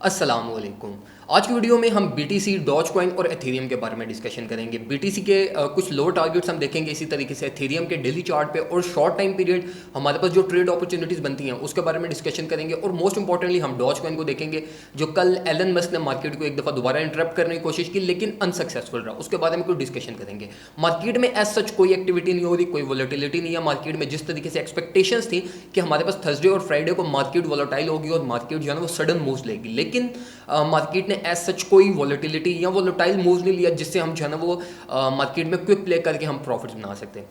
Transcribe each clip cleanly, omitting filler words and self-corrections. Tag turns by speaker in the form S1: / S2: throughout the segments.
S1: अस्सलामुअलैकुम। आज की वीडियो में हम बीटीसी, डॉज कॉइन और एथेरियम के बारे में डिस्कशन करेंगे। बीटीसी के कुछ लो टारगेट्स हम देखेंगे, इसी तरीके से एथेरियम के डेली चार्ट पे और शॉर्ट टाइम पीरियड हमारे पास जो ट्रेड अपॉर्चुनिटीज बनती हैं उसके बारे में डिस्कशन करेंगे। और मोस्ट इंपॉर्टेंटली हम डॉज कॉइन को देखेंगे, जो कल एलन मस्क ने मार्केट को एक दफ़ा दोबारा इंटरप्ट करने की कोशिश की लेकिन अनसक्सेसफुल रहा। उसके बारे में कुछ डिस्कशन करेंगे। मार्केट में एज सच कोई एक्टिविटी नहीं हो रही, कोई वोलेटिलिटी नहीं है मार्केट में। जिस तरीके से एक्सपेक्टेशंस थी कि हमारे पास थर्सडे और फ्राइडे को मार्केट वोलेटाइल होगी और मार्केट जो है ना वो सडन मूव्स लेगी, लेकिन मार्केट ने एज सच कोई वॉलेटिलिटी या वोलेटाइल मूव नहीं लिया जिससे हम जो है ना वो मार्केट में क्विक प्ले करके हम प्रॉफिट्स बना सकते हैं।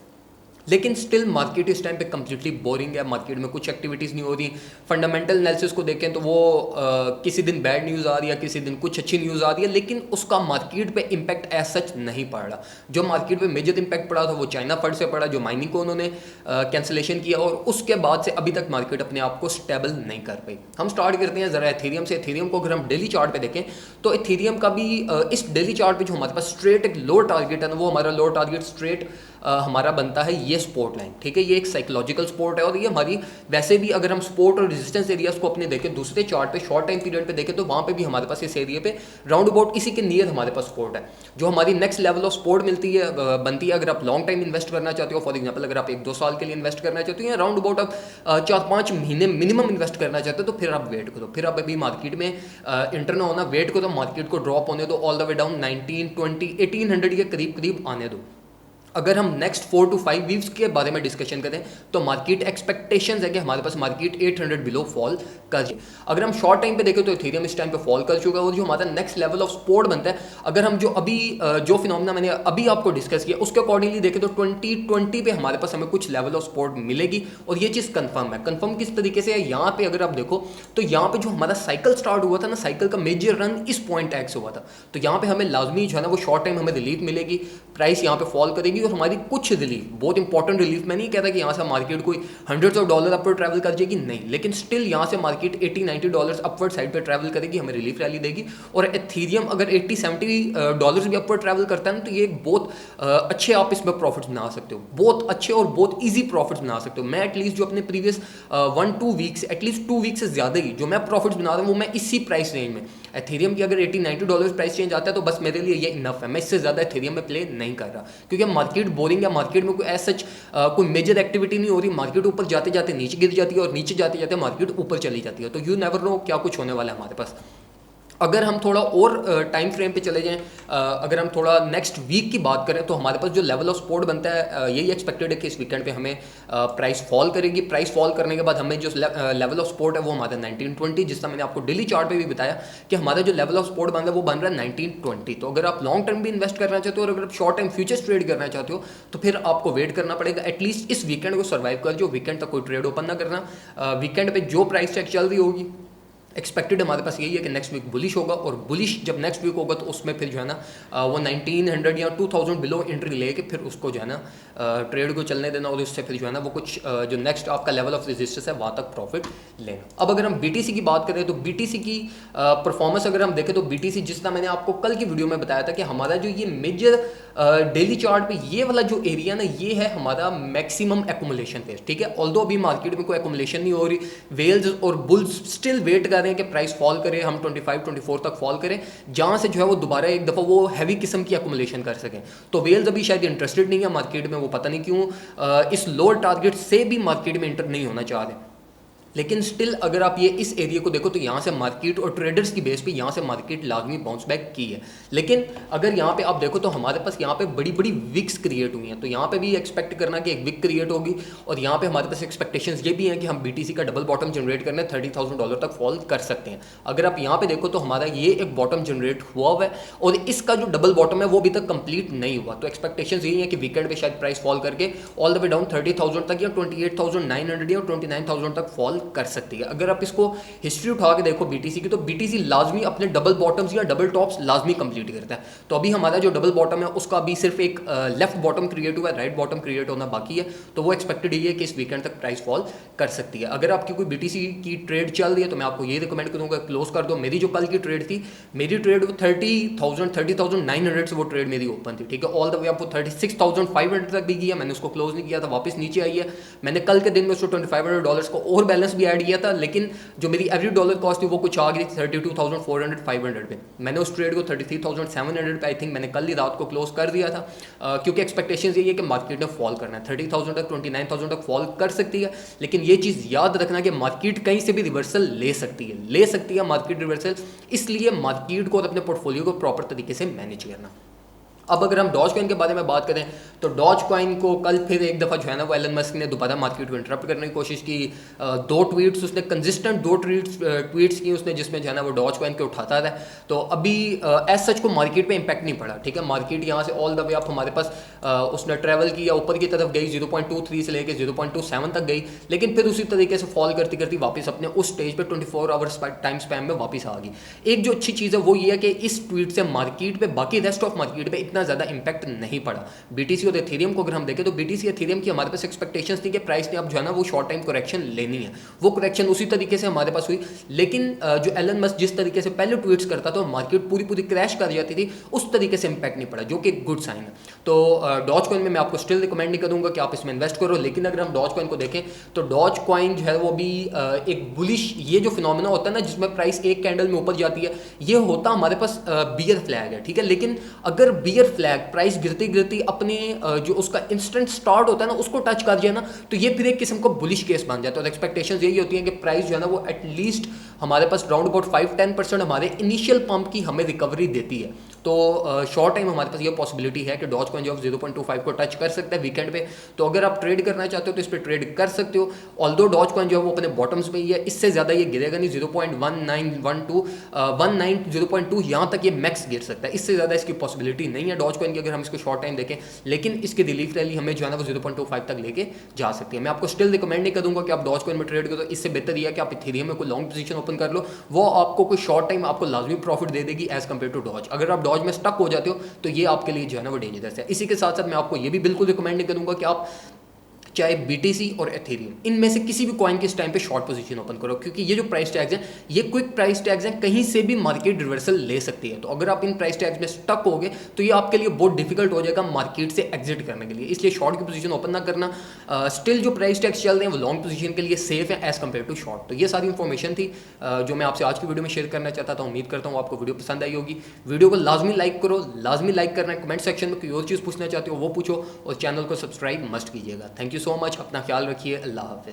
S1: लेकिन स्टिल मार्केट इस टाइम पे कम्प्लीटली बोरिंग है। मार्केट में कुछ एक्टिविटीज़ नहीं हो रही। फंडामेंटल एनालिसिस को देखें तो वो किसी दिन बैड न्यूज़ आ रही है, किसी दिन कुछ अच्छी न्यूज़ आ रही है, लेकिन उसका मार्केट पे इम्पैक्ट एज सच नहीं पड़ रहा। जो मार्केट पे मेजर इम्पैक्ट पड़ा था वो चाइना फंड से पड़ा, जो माइनिंग को उन्होंने कैंसिलेशन किया, और उसके बाद से अभी तक मार्केट अपने आप को स्टेबल नहीं कर पाई। हम स्टार्ट करते हैं ज़रा एथेरियम से। एथेरियम को अगर हम डेली चार्ट पे देखें तो एथेरियम का भी इस डेली चार्ट पे जो हमारे पास स्ट्रेट एक लो टारगेट है ना, वो हमारा लो टारगेट स्ट्रेट हमारा बनता है ये सपोर्ट लाइन। ठीक है, ये एक साइकोलॉजिकल सपोर्ट है और ये हमारी वैसे भी अगर हम सपोर्ट और रेजिस्टेंस एरियाज को अपने देखें दूसरे चार्ट पे शॉर्ट टाइम पीरियड पे देखें तो वहाँ पे भी हमारे पास इस एरिया पे राउंड अबाउट इसी के नियर हमारे पास सपोर्ट है। जो हमारी नेक्स्ट लेवल ऑफ सपोर्ट मिलती है बनती है अगर आप लॉन्ग टाइम इन्वेस्ट करना चाहते हो। फॉर एग्जाम्पल अगर आप 1-2 साल के लिए इन्वेस्ट करना चाहते हो या राउंड अबाउट आप 4-5 महीने मिनिमम इन्वेस्ट करना चाहते हो तो फिर आप वेट करो। फिर आप अभी मार्केट में इंटर ना होना, वेट करो, मार्केट को ड्रॉप होने दो ऑल द वे डाउन 19, 20, 1800 के करीब करीब आने दो। अगर हम नेक्स्ट 4 to 5 वीक्स के बारे में डिस्कशन करें तो मार्केट एक्सपेक्टेशंस है कि हमारे पास मार्केट 800 बिलो फॉल कर जाए। अगर हम शॉर्ट टाइम पे देखें तो इथेरियम इस टाइम पे फॉल कर चुका है और जो हमारा नेक्स्ट लेवल ऑफ सपोर्ट बनता है, अगर हम जो अभी जो फिनोमेना मैंने अभी आपको डिस्कस किया उसके अकॉर्डिंगली देखें तो 2020 पे हमारे पास हमें कुछ लेवल ऑफ सपोर्ट मिलेगी और ये चीज़ कंफर्म है। कंफर्म किस तरीके से है, यहाँ पे अगर आप देखो तो यहाँ पे जो हमारा साइकिल स्टार्ट हुआ था ना, साइकिल का मेजर रन इस पॉइंट एक्स हुआ था। तो यहाँ पे हमें लाजमी जो है ना वो शॉर्ट टाइम हमें रिलीफ मिलेगी, प्राइस यहाँ पे फॉल करेगी और हमारी कुछ रिलीफ, बहुत इंपॉर्टेंट रिलीफ, मैं नहीं कहता कि यहाँ से मार्केट कोई hundreds of dollar upward travel कर जाएगी, नहीं, लेकिन स्टिल यहाँ से मार्केट 80-90 डॉलर्स अपवर्ड साइड पे ट्रैवल करेगी, हमें रिलीफ रैली देगी। और एथेरियम अगर 80-70 डॉलर्स भी अपवर्ड ट्रैवल करता है ना तो ये बहुत अच्छे आप इसमें प्रॉफिट्स बना सकते हो, बहुत अच्छे और बहुत ईजी प्रॉफिट्स बना सकते हो। मैं एटलीस्ट जो अपने प्रीवियस 1-2 वीक्स, एटलीस्ट 2 वीक्स से ज़्यादा ही जो मैं प्रॉफिट्स बना रहा हूँ वो मैं इसी प्राइस रेंज में, एथेरियम की अगर 80-90 डॉलर्स प्राइस चेंज आता है तो बस मेरे लिए ये इनफ है। मैं इससे ज़्यादा एथेरियम में प्ले नहीं कर रहा क्योंकि मार्केट बोरिंग है। मार्केट में कोई एज सच कोई मेजर एक्टिविटी नहीं हो रही। मार्केट ऊपर जाते जाते नीचे गिर जाती है और नीचे जाते जाते मार्केट ऊपर चली जाती है। तो यू नेवर नो क्या कुछ होने वाला है हमारे पास। अगर हम थोड़ा और टाइम फ्रेम पे चले जाएं, अगर हम थोड़ा नेक्स्ट वीक की बात करें तो हमारे पास जो लेवल ऑफ सपोर्ट बनता है यही एक्सपेक्टेड है कि इस वीकेंड पे हमें प्राइस फॉल करेगी। प्राइस फॉल करने के बाद हमें जो लेवल ऑफ सपोर्ट है वो हमारा 1920, जिसका मैंने आपको डेली चार्ट पे भी बताया कि हमारा जो लेवल ऑफ सपोर्ट बन रहा है वो बन रहा है 1920। तो अगर आप लॉन्ग टर्म भी इन्वेस्ट करना चाहते हो और अगर आप शॉर्ट टाइम फ्यूचर्स ट्रेड करना चाहते हो तो फिर आपको वेट करना पड़ेगा, एटलीस्ट इस वीकेंड को सर्वाइव कर जो वीकेंड तक कोई ट्रेड ओपन ना करना। वीकेंड पे जो प्राइस चेक चल रही होगी एक्सपेक्टेड हमारे पास यही है कि नेक्स्ट वीक बुलिश होगा, और बुलिश जब नेक्स्ट वीक होगा तो उसमें फिर जो है ना वो 1900 या 2000 बिलो एंट्री लेके फिर उसको जो है ना ट्रेड को चलने देना और उससे फिर जो है ना वो कुछ जो नेक्स्ट आपका लेवल ऑफ रेजिस्टेंस है वहाँ तक प्रॉफिट लेना। अब अगर हम बीटीसी की बात करें तो बीटीसी की परफॉर्मेंस अगर हम देखें तो बीटीसी, जिस तरह मैंने आपको कल की वीडियो में बताया था कि हमारा जो ये मेजर डेली चार्ट पे ये वाला जो एरिया ना ये है हमारा मैक्सिमम एक्यूमुलेशन फेज। ठीक है, ऑल्दो अभी मार्केट में कोई एक्यूमुलेशन नहीं हो रही, वेल्स और बुल्स स्टिल वेट कर रहे हैं कि प्राइस फॉल करे, हम 25-24 तक फॉल करें जहां से जो है वो दोबारा एक दफ़ा वो हैवी किस्म की एक्यूमुलेशन कर सकें। तो वेल्स अभी शायद इंटरेस्टेड नहीं है मार्केट में, वो पता नहीं क्यों इस लोअर टारगेट से भी मार्केट में इंटर नहीं होना चाह रहे। लेकिन स्टिल अगर आप ये इस एरिया को देखो तो यहाँ से मार्केट और ट्रेडर्स की बेस पे यहाँ से मार्केट लाजमी बाउंस बैक की है। लेकिन अगर यहाँ पे आप देखो तो हमारे पास यहाँ पे बड़ी बड़ी विक्स क्रिएट हुई हैं, तो यहाँ पे भी एक्सपेक्ट करना कि एक विक क्रिएट होगी और यहाँ पे हमारे पास एक्सपेक्टेशंस ये भी हैं कि हम बीटीसी का डबल बॉटम जनरेट करने $30,000 तक फॉल कर सकते हैं। अगर आप यहाँ पे देखो तो हमारा ये एक बॉटम जनरेट हुआ है और इसका जो डबल बॉटम है वो अभी तक कंप्लीट नहीं हुआ। तो एक्सपेक्टेशंस यही है कि वीकेंड पे शायद प्राइस फॉल करके ऑल द वे डाउन 30,000 तक या 28,900 या 29,000 तक फॉल कर सकती है। अगर आप इसको हिस्ट्री उठा के देखो बीटीसी की तो बीटीसी लाजमी अपने डबल बॉटम्स या डबल टॉप्स लाजमी कंप्लीट करता है। तो अभी हमारा जो डबल बॉटम है उसका अभी सिर्फ एक लेफ्ट बॉटम क्रिएट हुआ है, राइट बॉटम क्रिएट होना बाकी है। तो वो एक्सपेक्टेड ये है कि इस वीकेंड तक प्राइस फॉल कर सकती है। अगर आपकी कोई बीटीसी की ट्रेड चल रही है तो मैं आपको ये रिकमेंड करूंगा क्लोज कर दो। मेरी जो कल की ट्रेड थी, मेरी ट्रेड 30,900 से वो ट्रेड मेरी ओपन थी। ठीक है, ऑल द वे आपको 36,500 तक भी गया, मैंने उसको क्लोज नहीं किया था, वापस नीचे आई है। मैंने कल के दिन में उसको $2,500 को और बैलेंस बोनस भी ऐड किया था, लेकिन जो मेरी एवरी डॉलर कॉस्ट थी वो कुछ आ गई 32,400 500 पे। मैंने उस ट्रेड को 33,700 पे आई थिंक मैंने कल ही रात को क्लोज कर दिया था, क्योंकि एक्सपेक्टेशन यही है कि मार्केट ने फॉल करना है 30,000 तक, 29,000 तक फॉल कर सकती है, लेकिन ये चीज़ याद रखना कि मार्केट कहीं से भी रिवर्सल ले सकती है मार्केट रिवर्सल, इसलिए मार्केट को और अपने पोर्टफोलियो को प्रॉपर तरीके से मैनेज करना। अब अगर हम डॉज कॉइन के बारे में बात करें तो डॉज कॉइन को कल फिर एक दफ़ा जो है ना वो एलन मस्क ने दोबारा मार्केट को इंटरप्ट करने की कोशिश की। दो ट्वीट्स उसने कंसिस्टेंट दो ट्वीट्स की उसने, जिसमें जो है ना वो डॉज कॉइन के उठाता रहा। तो अभी एज सच को मार्केट पे इंपैक्ट नहीं पड़ा, ठीक है। मार्केट यहाँ से ऑल द वे अप हमारे पास उसने ट्रैवल किया, ऊपर की तरफ गई 0.23 से लेकर 0.27 तक गई, लेकिन फिर उसी तरीके से फॉल करती करती वापस अपने उस स्टेज पे 24 आवर्स टाइम स्पैम में वापस आ गई। एक जो अच्छी चीज़ है वो ये है कि इस ट्वीट से मार्केट पे, बाकी रेस्ट ऑफ मार्केट पे इतना ज़्यादा इंपैक्ट नहीं पड़ा। बीटीसी और एथेरियम को अगर हम देखें तो बीटीसी एथेरियम की हमारे पास एक्सपेक्टेशंस थी कि प्राइस ने अब जो है ना वो शॉर्ट टाइम करेक्शन लेनी है, वो करेक्शन उसी तरीके से हमारे पास हुई, लेकिन जो एलन मस्क जिस तरीके से पहले ट्वीट्स करता था मार्केट पूरी क्रैश कर जाती थी, उस तरीके से इंपैक्ट नहीं पड़ा, जो कि एक गुड साइन है। तो डॉज कॉइन में मैं आपको स्टिल रिकमेंड नहीं करूंगा कि आप इसमें इन्वेस्ट करो, लेकिन अगर हम डॉज कॉइन को देखें तो डॉज कॉइन जो है वो भी एक बुलिश, ये जो फिनोमेना होता है ना जिसमें प्राइस एक कैंडल में ऊपर जाती है, ये होता हमारे पास बियर फ्लैग है, ठीक है। लेकिन अगर बियर फ्लैग प्राइस गिरती गिरती अपने जो उसका इंस्टेंट स्टार्ट होता है ना उसको टच कर जाए ना, तो ये फिर एक किस्म का बुलिश केस बन जाता है। और एक्सपेक्टेशंस यही होती है कि प्राइस जो है ना वो एटलीस्ट हमारे पास राउंड अबाउट 5-10% हमारे इनिशियल पंप की हमें रिकवरी देती है। तो शॉर्ट टाइम हमारे पास ये पॉसिबिलिटी है कि डॉज कॉइन जो 0.25 को टच कर सकता है वीकेंड पे। तो अगर आप ट्रेड करना चाहते हो तो इस पर ट्रेड कर सकते हो। ऑल्दो डॉज कॉइन जो है वो अपने बॉटम्स पे ही है, इससे ज़्यादा ये गिरेगा नहीं। 0.1912 0.2 यहाँ तक ये मैक्स गिर सकता है, इससे ज़्यादा इसकी पॉसिबिलिटी नहीं है डॉज कॉइन की अगर हम इसको शॉर्ट टाइम देखें। लेकिन इसकी रिलीफ रैली हमें जो है ना वो 0.25 तक लेके जा सकती है। मैं आपको स्टिल रिकमेंड नहीं करूँगा कि आप डॉज कॉइन में ट्रेड करो, इससे बेहतर यह है कि आप इथेरियम में कोई लॉन्ग पोजीशन ओपन कर लो, वो आपको कोई शॉर्ट टाइम आपको लाजमी प्रॉफिट दे देगी एज कम्पेयर टू डॉज। अगर आप डॉज में स्टक हो जाते हो तो ये आपके लिए जो है ना वो डेंजरस है। इसी के साथ साथ मैं आपको ये भी बिल्कुल रिकमेंड नहीं करूँगा कि आप चाहे बीटीसी और एथेरियम इनमें से किसी भी कॉइन के इस टाइम पे शॉर्ट पोजीशन ओपन करो, क्योंकि ये जो प्राइस टैग्स हैं ये क्विक प्राइस टैग्स हैं, कहीं से भी मार्केट रिवर्सल ले सकती है। तो अगर आप इन प्राइस टैग्स में स्टक होगे तो ये आपके लिए बहुत डिफिकल्ट हो जाएगा मार्केट से एग्जिट करने के लिए, इसलिए शॉर्ट की पोजीशन ओपन ना करना। स्टिल जो प्राइस टैग्स चल रहे हैं वो लॉन्ग पोजीशन के लिए सेफ है एज कम्पेयर टू शॉर्ट। तो ये सारी इन्फॉर्मेशन थी जो मैं आपसे आज की वीडियो में शेयर करना चाहता था। उम्मीद करता हूँ आपको वीडियो पसंद आई होगी। वीडियो को लाजमी लाइक करो, लाजमी लाइक करना है। कमेंट सेक्शन में कोई और चीज़ पूछना चाहते हो वो पूछो, और चैनल को सब्सक्राइब मस्ट कीजिएगा। थैंक यू सो मच, अपना ख्याल रखिए, अल्लाह हाफिज़।